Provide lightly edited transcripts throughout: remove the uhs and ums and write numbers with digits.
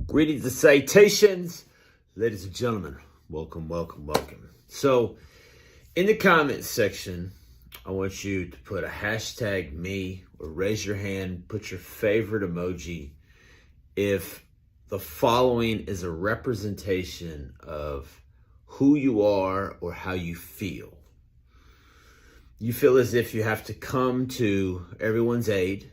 Greetings and salutations, ladies and gentlemen. Welcome. So, in the comments section, I want you to put a hashtag me or raise your hand, put your favorite emoji if the following is a representation of who you are or how you feel. You feel as if you have to come to everyone's aid,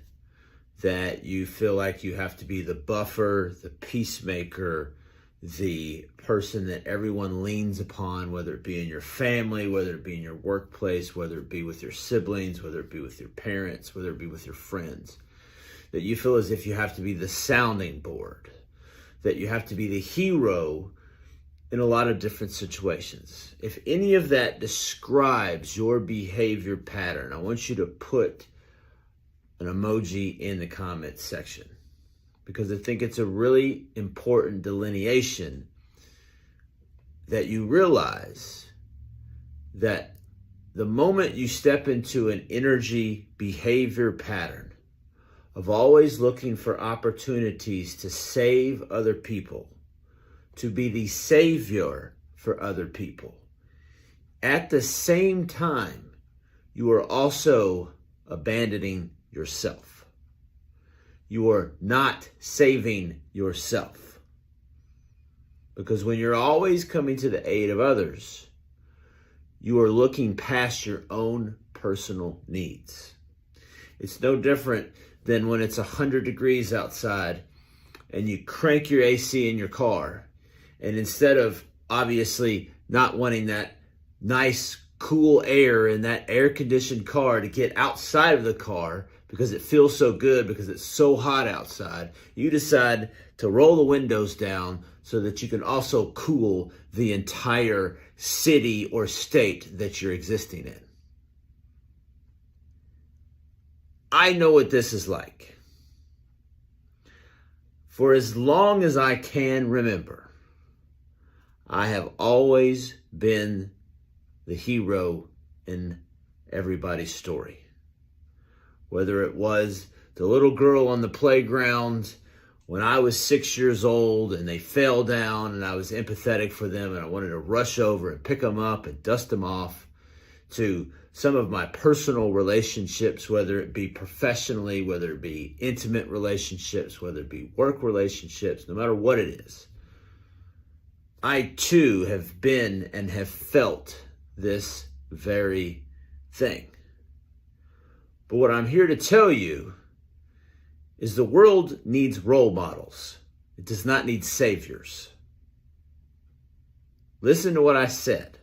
that you feel like you have to be the buffer, the peacemaker, the person that everyone leans upon, whether it be in your family, whether it be in your workplace, whether it be with your siblings, whether it be with your parents, whether it be with your friends. That you feel as if you have to be the sounding board, that you have to be the hero in a lot of different situations. If any of that describes your behavior pattern, I want you to put an emoji in the comments section, because I think it's a really important delineation that you realize that the moment you step into an energy behavior pattern of always looking for opportunities to save other people, to be the savior for other people, at the same time, you are also abandoning yourself. You are not saving yourself. Because when you're always coming to the aid of others, you are looking past your own personal needs. It's no different than when it's 100 degrees outside and you crank your AC in your car, and instead of obviously not wanting that nice cool air in that air-conditioned car to get outside of the car because it feels so good, because it's so hot outside, you decide to roll the windows down so that you can also cool the entire city or state that you're existing in. I know what this is like. For as long as I can remember, I have always been the hero in everybody's story. Whether it was the little girl on the playground when I was 6 years old and they fell down and I was empathetic for them and I wanted to rush over and pick them up and dust them off, to some of my personal relationships, whether it be professionally, whether it be intimate relationships, whether it be work relationships, no matter what it is. I too have been and have felt this very thing. But what I'm here to tell you is the world needs role models. It does not need saviors. Listen to what I said.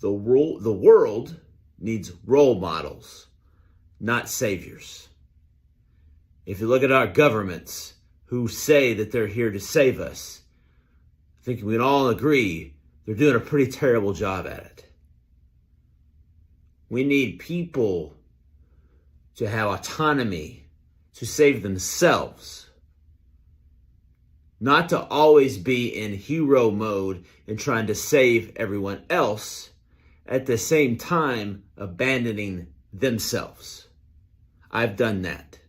The world needs role models, not saviors. If you look at our governments who say that they're here to save us, I think we can all agree they're doing a pretty terrible job at it. We need people to have autonomy to save themselves, not to always be in hero mode and trying to save everyone else, at the same time abandoning themselves. I've done that.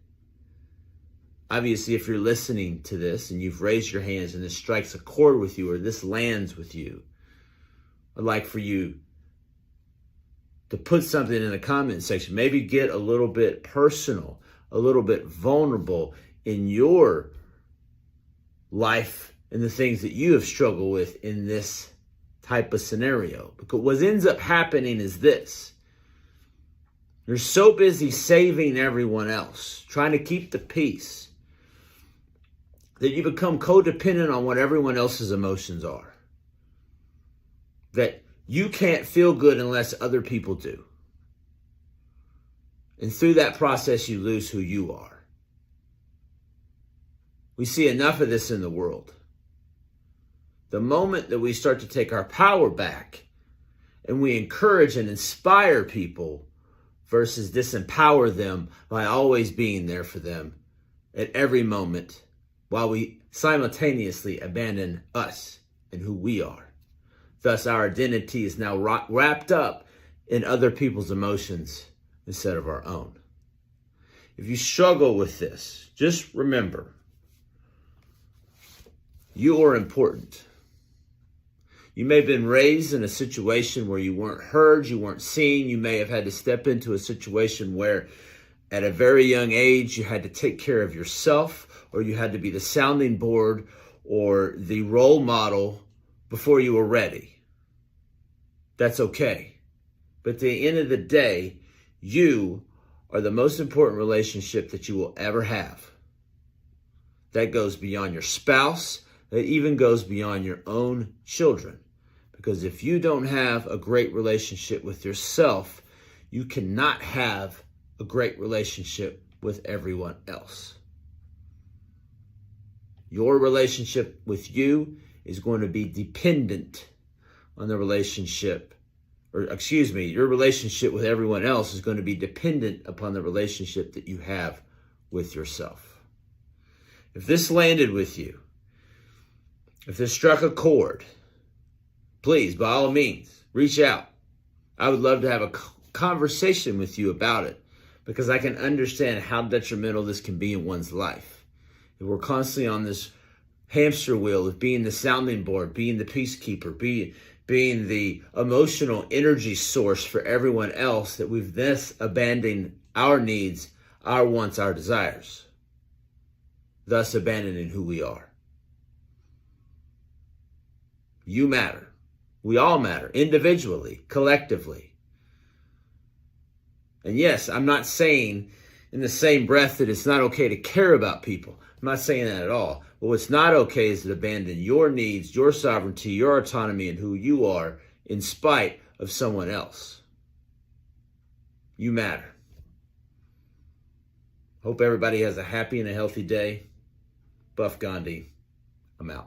Obviously, if you're listening to this and you've raised your hands and this strikes a chord with you or this lands with you, I'd like for you to put something in the comment section. Maybe get a little bit personal, a little bit vulnerable in your life and the things that you have struggled with in this type of scenario. Because what ends up happening is this. You're so busy saving everyone else, trying to keep the peace, that you become codependent on what everyone else's emotions are. That you can't feel good unless other people do. And through that process, you lose who you are. We see enough of this in the world. The moment that we start to take our power back and we encourage and inspire people versus disempower them by always being there for them at every moment, while we simultaneously abandon us and who we are. Thus, our identity is now wrapped up in other people's emotions instead of our own. If you struggle with this, just remember, You are important. You may have been raised in a situation where you weren't heard, you weren't seen. You may have had to step into a situation where at a very young age you had to take care of yourself, or you had to be the sounding board or the role model before you were ready. That's okay. But at the end of the day, you are the most important relationship that you will ever have. That goes beyond your spouse. That even goes beyond your own children. Because if you don't have a great relationship with yourself, you cannot have a great relationship with everyone else. Your relationship with you is going to be dependent on the relationship, your relationship with everyone else is going to be dependent upon the relationship that you have with yourself. If this landed with you, if this struck a chord, please, by all means, reach out. I would love to have a conversation with you about it, because I can understand how detrimental this can be in one's life. If we're constantly on this hamster wheel of being the sounding board, being the peacekeeper, being the emotional energy source for everyone else, that we've thus abandoned our needs, our wants, our desires, thus abandoning who we are. You matter. We all matter, individually, collectively. And yes, I'm not saying in the same breath that it's not okay to care about people. I'm not saying that at all. But what's not okay is to abandon your needs, your sovereignty, your autonomy, and who you are in spite of someone else. You matter. Hope everybody has a happy and a healthy day. Buff Gandhi, I'm out.